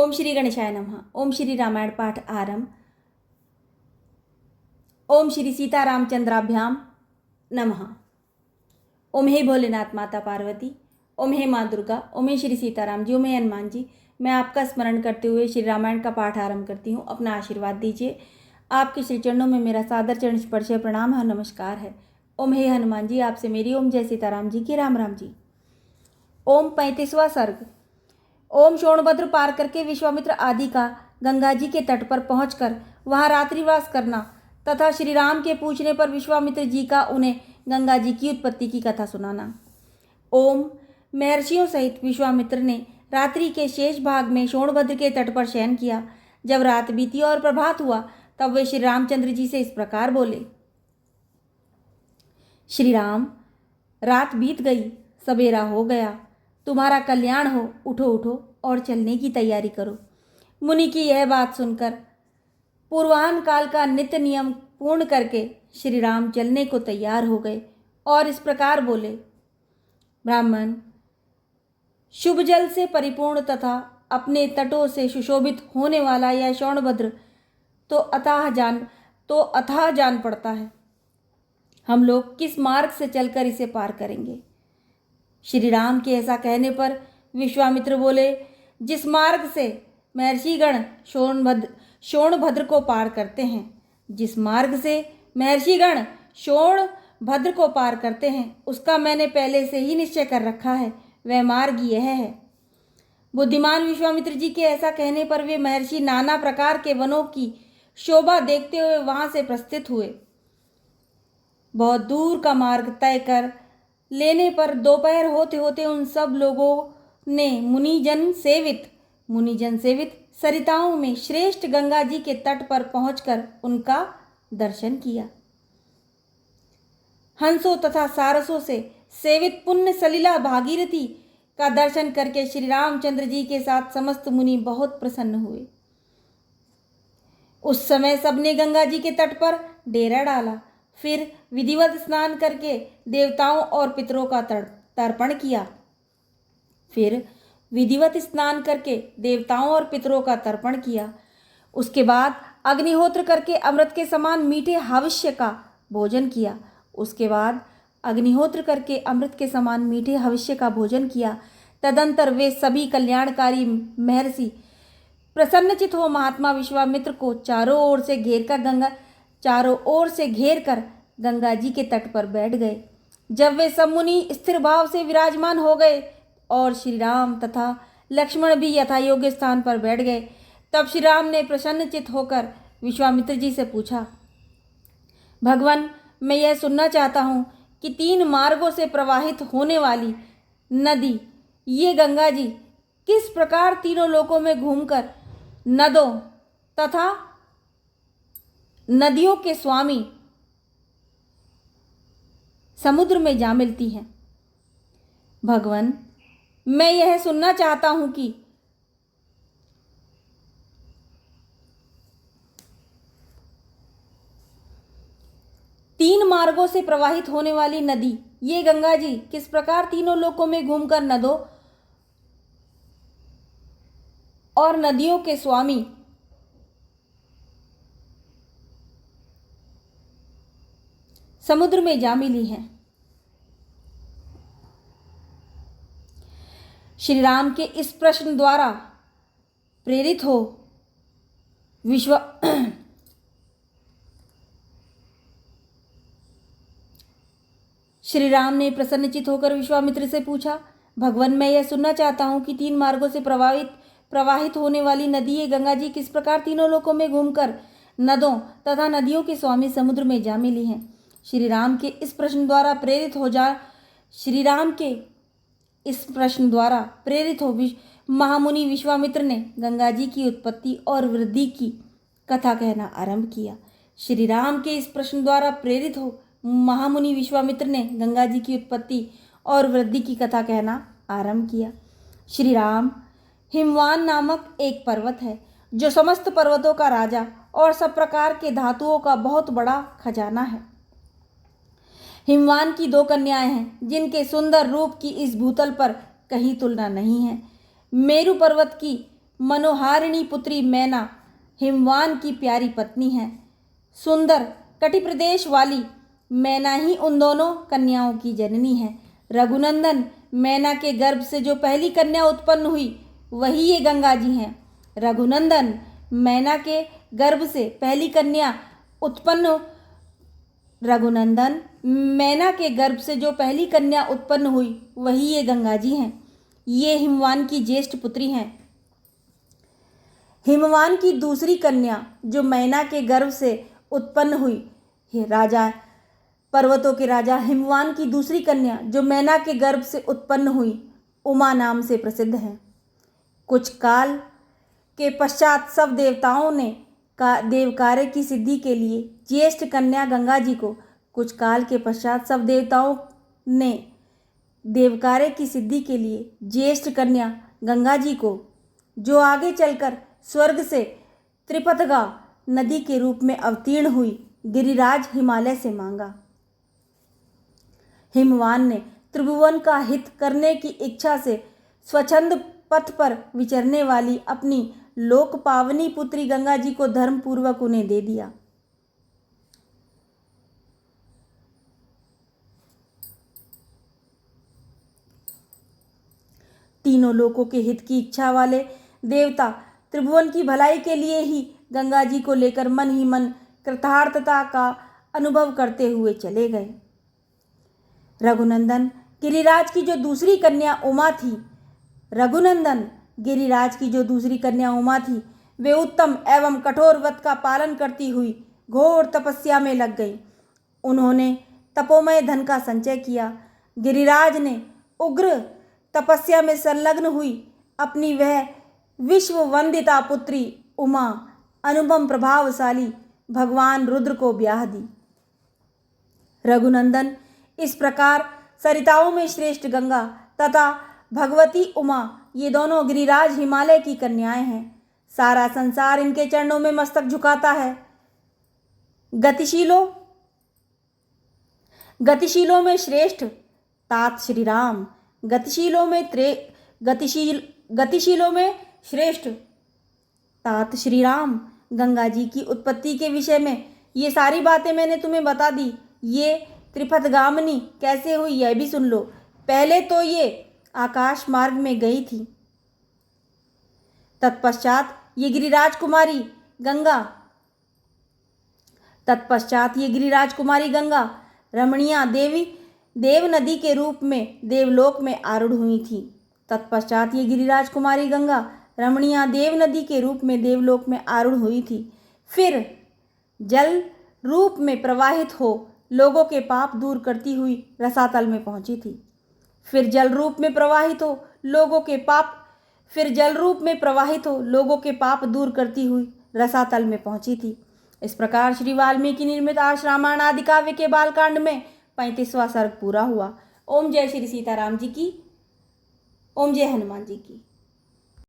ओम श्री गणेशाय नमः। ओम श्री रामायण पाठ आरंभ। ओम श्री सीता रामचंद्राभ्याम नमः। ओम हे भोलेनाथ माता पार्वती, ओम हे माँ दुर्गा, ओम हे श्री सीताराम जी, ओम हे हनुमान जी। मैं आपका स्मरण करते हुए श्री रामायण का पाठ आरंभ करती हूँ। अपना आशीर्वाद दीजिए। आपके श्री चरणों में मेरा सादर चरण स्पर्श प्रणाम है, नमस्कार है। ओम हे हनुमान जी, आपसे मेरी ओम जय सीताराम जी की राम राम जी। ओम 35वां सर्ग। ओम शोणभद्र पार करके विश्वामित्र आदि का गंगा जी के तट पर पहुंचकर वहां रात्रिवास करना तथा श्री राम के पूछने पर विश्वामित्र जी का उन्हें गंगा जी की उत्पत्ति की कथा सुनाना। ओम महर्षियों सहित विश्वामित्र ने रात्रि के शेष भाग में शोणभद्र के तट पर शयन किया। जब रात बीती और प्रभात हुआ तब वे श्री रामचंद्र जी से इस प्रकार बोले। श्री राम, रात बीत गई, सवेरा हो गया, तुम्हारा कल्याण हो, उठो उठो और चलने की तैयारी करो। मुनि की यह बात सुनकर पूर्वाह्न काल का नित्य नियम पूर्ण करके श्री राम चलने को तैयार हो गए और इस प्रकार बोले। ब्राह्मण, शुभ जल से परिपूर्ण तथा अपने तटों से सुशोभित होने वाला यह शोणभद्र तो अथाह जान पड़ता है। हम लोग किस मार्ग से चलकर इसे पार करेंगे? श्री राम के ऐसा कहने पर विश्वामित्र बोले, जिस मार्ग से महर्षिगण शोणभद्र को पार करते हैं, जिस मार्ग से महर्षिगण शोणभद्र को पार करते हैं, उसका मैंने पहले से ही निश्चय कर रखा है। वह मार्ग यह है। बुद्धिमान विश्वामित्र जी के ऐसा कहने पर वे महर्षि नाना प्रकार के वनों की शोभा देखते हुए वहां से प्रस्थित हुए। बहुत दूर का मार्ग तय कर लेने पर दोपहर होते होते उन सब लोगों ने मुनिजन सेवित सरिताओं में श्रेष्ठ गंगा जी के तट पर पहुंचकर उनका दर्शन किया। हंसों तथा सारसों से सेवित पुण्य सलिला भागीरथी का दर्शन करके श्री रामचंद्र जी के साथ समस्त मुनि बहुत प्रसन्न हुए। उस समय सबने गंगा जी के तट पर डेरा डाला। फिर विधिवत स्नान करके देवताओं और पितरों का तर्पण किया। उसके बाद अग्निहोत्र करके अमृत के समान मीठे हविष्य का भोजन किया। तदंतर वे सभी कल्याणकारी महर्षि प्रसन्नचित हो महात्मा विश्वामित्र को चारों ओर से घेर कर गंगा जी के तट पर बैठ गए। जब वे सब मुनि स्थिर भाव से विराजमान हो गए और श्री राम तथा लक्ष्मण भी यथा योग्य स्थान पर बैठ गए, तब श्री राम ने प्रसन्नचित होकर विश्वामित्र जी से पूछा, भगवान, मैं यह सुनना चाहता हूँ कि 3 मार्गों से प्रवाहित होने वाली नदी ये गंगा जी किस प्रकार तीनों लोकों में घूमकर नदों तथा नदियों के स्वामी समुद्र में जा मिलती हैं। भगवान, मैं यह सुनना चाहता हूं कि तीन मार्गों से प्रवाहित होने वाली नदी ये गंगा जी किस प्रकार तीनों लोकों में घूमकर नदों और नदियों के स्वामी समुद्र में जा मिली हैं। श्री राम के इस प्रश्न द्वारा प्रेरित हो श्री राम ने प्रसन्नचित होकर विश्वामित्र से पूछा, भगवान, मैं यह सुनना चाहता हूं कि 3 मार्गों से प्रवाहित होने वाली नदी ये गंगा जी किस प्रकार तीनों लोकों में घूमकर नदों तथा नदियों के स्वामी समुद्र में जा मिली हैं। श्री राम के इस प्रश्न द्वारा प्रेरित हो महामुनि विश्वामित्र ने गंगा जी की उत्पत्ति और वृद्धि की कथा कहना आरंभ किया। श्री राम के इस प्रश्न द्वारा प्रेरित हो महामुनि विश्वामित्र ने गंगा जी की उत्पत्ति और वृद्धि की कथा कहना आरंभ किया। श्री राम, हिमवान नामक एक पर्वत है जो समस्त पर्वतों का राजा और सब प्रकार के धातुओं का बहुत बड़ा खजाना है। हिमवान की 2 कन्याएं हैं जिनके सुंदर रूप की इस भूतल पर कहीं तुलना नहीं है। मेरु पर्वत की मनोहारिणी पुत्री मैना हिमवान की प्यारी पत्नी है। सुंदर कटि प्रदेश वाली मैना ही उन दोनों कन्याओं की जननी है। रघुनंदन, मैना के गर्भ से जो पहली कन्या उत्पन्न हुई वही ये गंगा जी हैं। रघुनंदन, मैना के गर्भ से पहली कन्या उत्पन्न रघुनंदन, मैना के गर्भ से जो पहली कन्या उत्पन्न हुई वही ये गंगा जी हैं। ये हिमवान की ज्येष्ठ पुत्री हैं। हिमवान की दूसरी कन्या जो मैना के गर्भ से उत्पन्न हुई, राजा पर्वतों के राजा हिमवान की दूसरी कन्या जो मैना के गर्भ से उत्पन्न हुई उमा नाम से प्रसिद्ध है। कुछ काल के पश्चात सब देवताओं ने देव कार्य की सिद्धि के लिए ज्येष्ठ कन्या गंगा जी को कुछ काल के पश्चात सब देवताओं ने देव कार्य की सिद्धि के लिए ज्येष्ठ कन्या गंगा जी को, जो आगे चलकर स्वर्ग से त्रिपथगा नदी के रूप में अवतीर्ण हुई, गिरिराज हिमालय से मांगा। हिमवान ने त्रिभुवन का हित करने की इच्छा से स्वच्छंद पथ पर विचरने वाली अपनी लोक पावनी पुत्री गंगा जी को धर्म पूर्वक उन्हें दे दिया। तीनों लोकों के हित की इच्छा वाले देवता त्रिभुवन की भलाई के लिए ही गंगा जी को लेकर मन ही मन कृतार्थता का अनुभव करते हुए चले गए। रघुनंदन, गिरिराज की जो दूसरी कन्या उमा थी, रघुनंदन गिरिराज की जो दूसरी कन्या उमा थी, वे उत्तम एवं कठोर व्रत का पालन करती हुई घोर तपस्या में लग गई। उन्होंने तपोमय धन का संचय किया। गिरिराज ने उग्र तपस्या में संलग्न हुई अपनी वह विश्व वंदिता पुत्री उमा अनुपम प्रभावशाली भगवान रुद्र को ब्याह दी। रघुनंदन इस प्रकार सरिताओं में श्रेष्ठ गंगा तथा भगवती उमा, ये दोनों गिरिराज हिमालय की कन्याएं हैं। सारा संसार इनके चरणों में मस्तक झुकाता है। गतिशीलों में श्रेष्ठ तात श्री राम, गतिशीलों में श्रेष्ठ तात श्री राम। गंगा जी की उत्पत्ति के विषय में ये सारी बातें मैंने तुम्हें बता दी। ये त्रिपथगामिनी कैसे हुई यह भी सुन लो। पहले तो ये आकाश मार्ग में गई थी, तत्पश्चात ये गिरिराज कुमारी गंगा रमणिया देवी देव नदी के रूप में देवलोक में आरूढ़ हुई थी। तत्पश्चात ये गिरिराज कुमारी गंगा रमणिया देव नदी के रूप में देवलोक में आरूढ़ हुई थी। फिर जल रूप में प्रवाहित हो लोगों के पाप दूर करती हुई रसातल में पहुंची थी। फिर जल रूप में प्रवाहित हो लोगों के पाप दूर करती हुई रसातल में पहुंची थी। इस प्रकार श्री वाल्मीकि निर्मित आर्ष रामायण आदि काव्य के बालकांड में 35वां सर्ग पूरा हुआ। ओम जय श्री सीताराम जी की। ओम जय हनुमान जी की।